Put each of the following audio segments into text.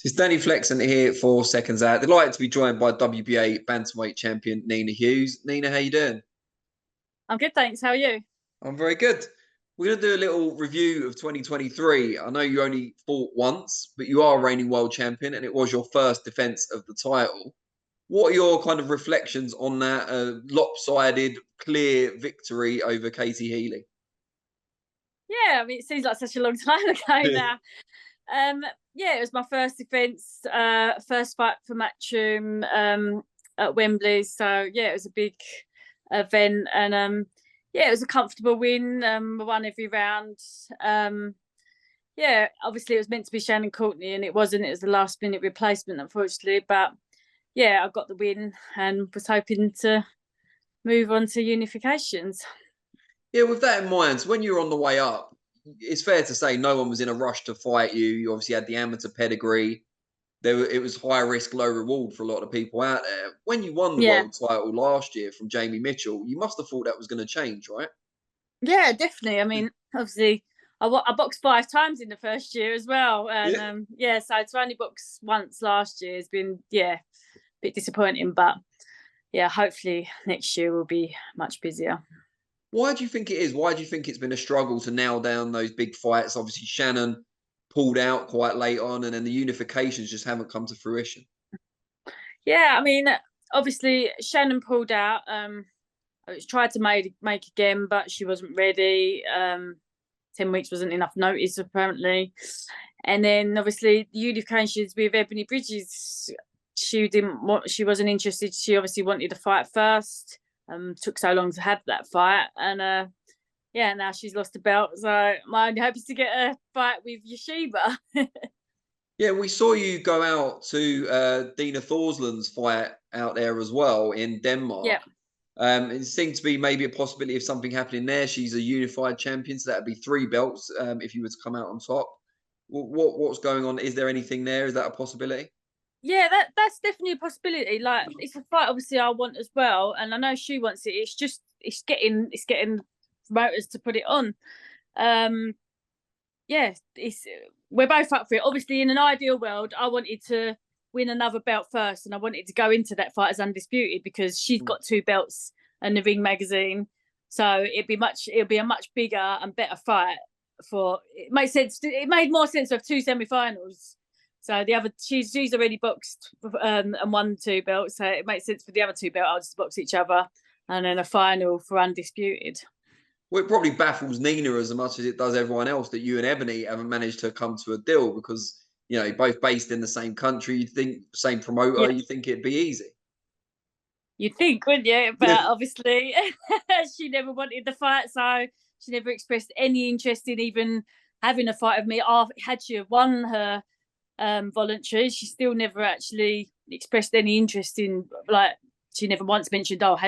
It's Danny Flexen here for Seconds Out. Delighted to be joined by WBA bantamweight champion Nina Hughes. Nina, how you doing? I'm good, thanks. How are you? I'm very good. We're going to do a little review of 2023. I know you only fought once, but you are reigning world champion, and it was your first defense of the title. What are your kind of reflections on that lopsided, clear victory over Katie Healy? Yeah, I mean, it seems like such a long time ago now. Yeah, it was my first defence, first fight for Matchroom at Wembley. So yeah, it was a big event, and yeah, it was a comfortable win. I won every round. Yeah, obviously it was meant to be Shannon Courtney, and it wasn't. It was the last minute replacement, unfortunately. But yeah, I got the win and was hoping to move on to unifications. Yeah, with that in mind, so when you were on the way up, it's fair to say no one was in a rush to fight you. You obviously had the amateur pedigree. It was high risk, low reward for a lot of people out there. When you won the Yeah, world title last year from Jamie Mitchell, you must have thought that was going to change, right? yeah, definitely. I mean, obviously, I boxed 5 times in the first year as well, and Yeah. yeah, so to only box once last year has been a bit disappointing, but yeah, hopefully next year will be much busier. Why do you think it is? Why do you think it's been a struggle to nail down those big fights? Obviously, Shannon pulled out quite late on, and then the unifications just haven't come to fruition. Yeah, I mean, obviously Shannon pulled out. I tried to make again, but she wasn't ready. 10 weeks wasn't enough notice apparently, and then obviously the unifications with Ebony Bridges, she didn't want. She wasn't interested. She obviously wanted to fight first. Took so long to have that fight, and yeah, now she's lost the belt. So my only hope is to get a fight with Yeshiva. Yeah, we saw you go out to Dina Thorsland's fight out there as well in Yeah. Denmark. It seemed to be maybe a possibility of something happening there. She's a unified champion, so that'd be 3 belts if you were to come out on top. What's going on? Is there anything there? Is that a possibility? Yeah, that's definitely a possibility. Like it's a fight obviously I want as well, and I know she wants it. It's just it's getting promoters to put it on. Um yeah, it's we're both up for it. Obviously in an ideal world, I wanted to win another belt first, and I wanted to go into that fight as undisputed because she's got 2 belts and the Ring magazine. So it'll be a much bigger and better fight for it makes sense. It made more sense to have 2 semi-finals. So the other she's already boxed and won 2 belts, so it makes sense for the other 2 belt to box each other, and then a final for undisputed. Well, it probably baffles Nina as much as it does everyone else that you and Ebony haven't managed to come to a deal because you're both based in the same country. You think same Yeah, promoter, you think it'd be easy. you'd think, wouldn't you? Yeah. But obviously, she never wanted the fight, so she never expressed any interest in even having a fight with me. Had she won her voluntary, she still never actually expressed any interest in like. She never once mentioned, "Oh,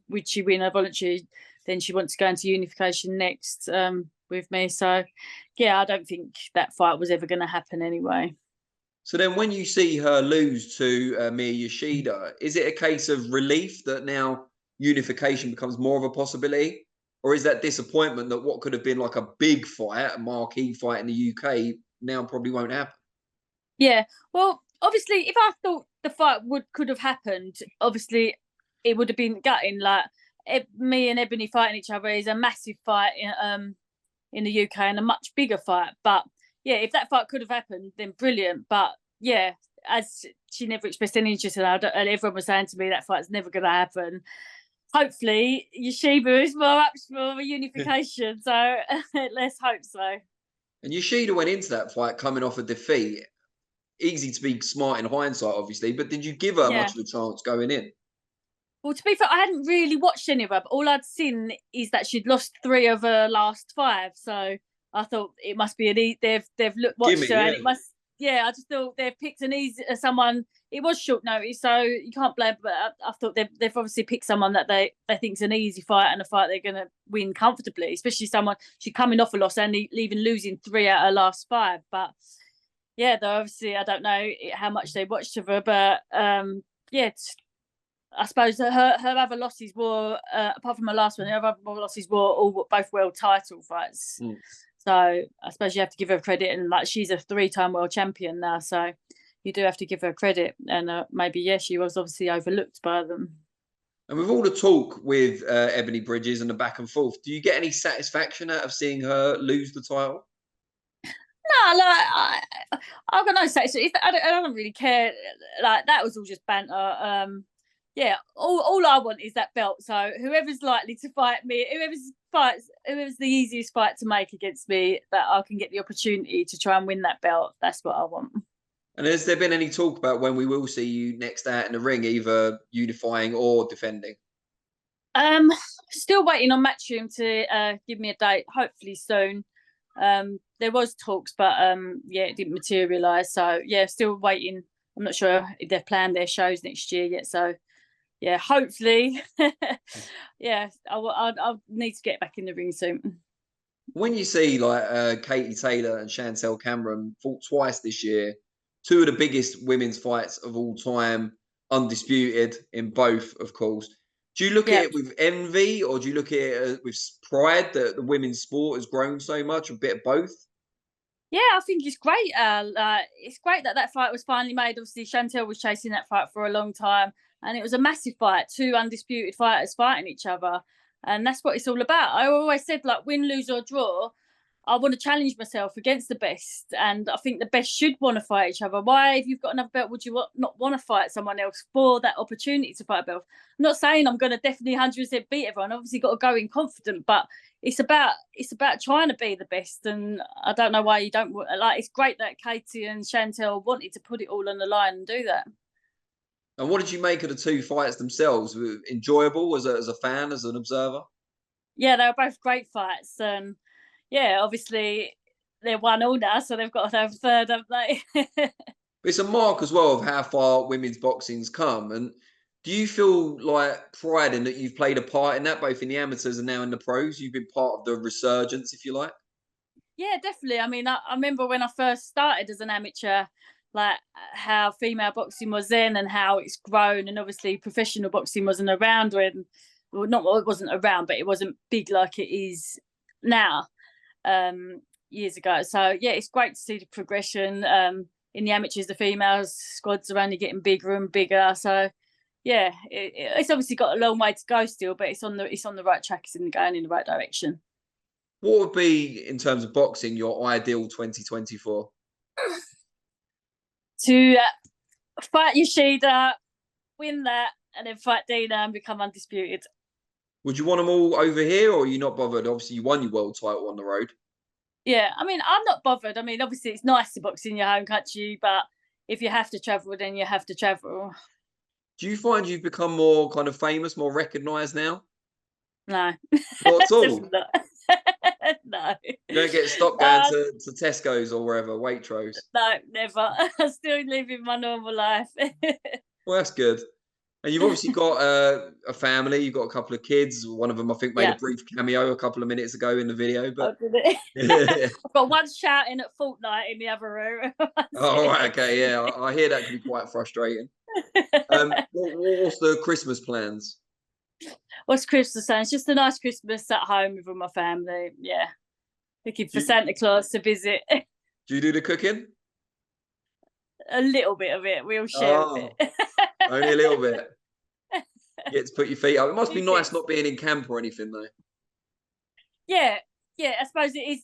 would she win her voluntary?" Then she wants to go into unification next with me. So, yeah, I don't think that fight was ever going to happen anyway. So then, when you see her lose to Mia Yoshida, is it a case of relief that now unification becomes more of a possibility, or is that disappointment that what could have been like a big fight, a marquee fight in the UK, now probably won't happen? Yeah. Well, obviously, if I thought the fight could have happened, obviously it would have been gutting. Like me and Ebony fighting each other is a massive fight in the UK and a much bigger fight. But yeah, if that fight could have happened, then brilliant. But yeah, as she never expressed any interest in it, and everyone was saying to me that fight's never going to happen. Hopefully, Yeshiva is more up for a unification. So let's hope so. And Yoshida went into that fight coming off a defeat. Easy to be smart in hindsight, obviously, but did you give her Yeah. much of a chance going in? Well, to be fair, I hadn't really watched any of her, but all I'd seen is that she'd lost 3 of her last 5. So I thought it must be they've watched Gimme, her, and yeah. it must. Yeah, I just thought they've picked an easy someone. It was short notice, so you can't blame. But I thought they've obviously picked someone that they think's an easy fight and a fight they're going to win comfortably. Especially someone she's coming off a loss and even losing 3 out of her last 5. But yeah, though obviously I don't know how much they watched of her, but yeah. I suppose her other losses were, apart from her last one, her other losses were all both world title fights. Mm. So I suppose you have to give her credit, and like she's a 3-time world champion now. So you do have to give her credit. And maybe, she was obviously overlooked by them. And with all the talk with Ebony Bridges and the back and forth, do you get any satisfaction out of seeing her lose the title? No, like I've got no say. So I don't really care. Like that was all just banter. Yeah, all I want is that belt. So whoever's likely to fight me, whoever's the easiest fight to make against me, that I can get the opportunity to try and win that belt. That's what I want. And has there been any talk about when we will see you next out in the ring, either unifying or defending? Still waiting on Matchroom to give me a date. Hopefully soon. There was talks, but it didn't materialise. So still waiting. I'm not sure if they've planned their shows next year yet. So hopefully, I'll need to get back in the ring soon. When you see like Katie Taylor and Chantelle Cameron fought twice this year, two of the biggest women's fights of all time, undisputed in both, of course. Do you look at it with envy, or do you look at it with pride that the women's sport has grown so much? A bit of both. Yeah, I think it's great. It's great that fight was finally made. Obviously, Chantelle was chasing that fight for a long time, and it was a massive fight. Two undisputed fighters fighting each other, and that's what it's all about. I always said, like, win, lose or draw, I want to challenge myself against the best, and I think the best should want to fight each other. Why, if you've got another belt, would you not want to fight someone else for that opportunity to fight a belt? I'm not saying I'm going to definitely 100% beat everyone. Obviously, got to go in confident, but it's about trying to be the best. And I don't know why you don't like. It's great that Katie and Chantelle wanted to put it all on the line and do that. And what did you make of the two fights themselves? Enjoyable as a fan, as an observer? Yeah, they were both great fights, and obviously they're 1-1 now, so they've got to have a third, haven't they? It's a mark as well of how far women's boxing's come. And do you feel like pride in that you've played a part in that, both in the amateurs and now in the pros? You've been part of the resurgence, if you like. Yeah, definitely. I mean, I remember when I first started as an amateur, like how female boxing was then and how it's grown, and obviously professional boxing wasn't around when, well, it wasn't around, but it wasn't big like it is now. Years ago. So it's great to see the progression. In the amateurs, the females squads are only getting bigger and bigger. So it's obviously got a long way to go still, but it's on the right track. It's going in the right direction. What would be, in terms of boxing, your ideal 2024? To fight Yida, win that, and then fight Nina and become undisputed. Would you want them all over here, or are you not bothered? Obviously, you won your world title on the road. Yeah, I mean, I'm not bothered. I mean, obviously, it's nice to box in your home country, but if you have to travel, then you have to travel. Do you find you've become more kind of famous, more recognised now? No. Not at all? No. You don't get stopped going to Tesco's or wherever, Waitrose? No, never. I'm still living my normal life. Well, that's good. And you've obviously got a family. You've got a couple of kids. One of them, I think, made a brief cameo a couple of minutes ago in the video. But I've got one shouting at Fortnite in the other room. Oh, right, okay, yeah. I hear that can be quite frustrating. What's the Christmas plans? What's Christmas plans? Just a nice Christmas at home with all my family. Yeah. Looking for Santa Claus to visit. Do you do the cooking? A little bit of it. We all share a bit. Only a little bit. You get to put your feet up. It must be nice not being in camp or anything, though. Yeah, I suppose it is.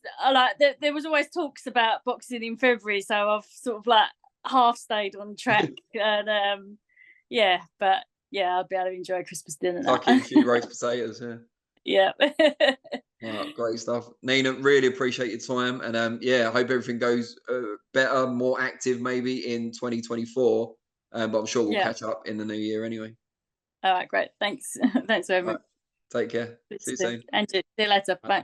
There was always talks about boxing in February, so I've sort of like half stayed on track, and but I'll be able to enjoy Christmas dinner now. Like a few roast potatoes, yeah. Right, great stuff, Nina. Really appreciate your time, and I hope everything goes better, more active, maybe in 2024. But I'm sure we'll catch up in the new year anyway. All right, great. Thanks. Thanks, everyone. Right. Take care. See you soon. And see you later. Bye.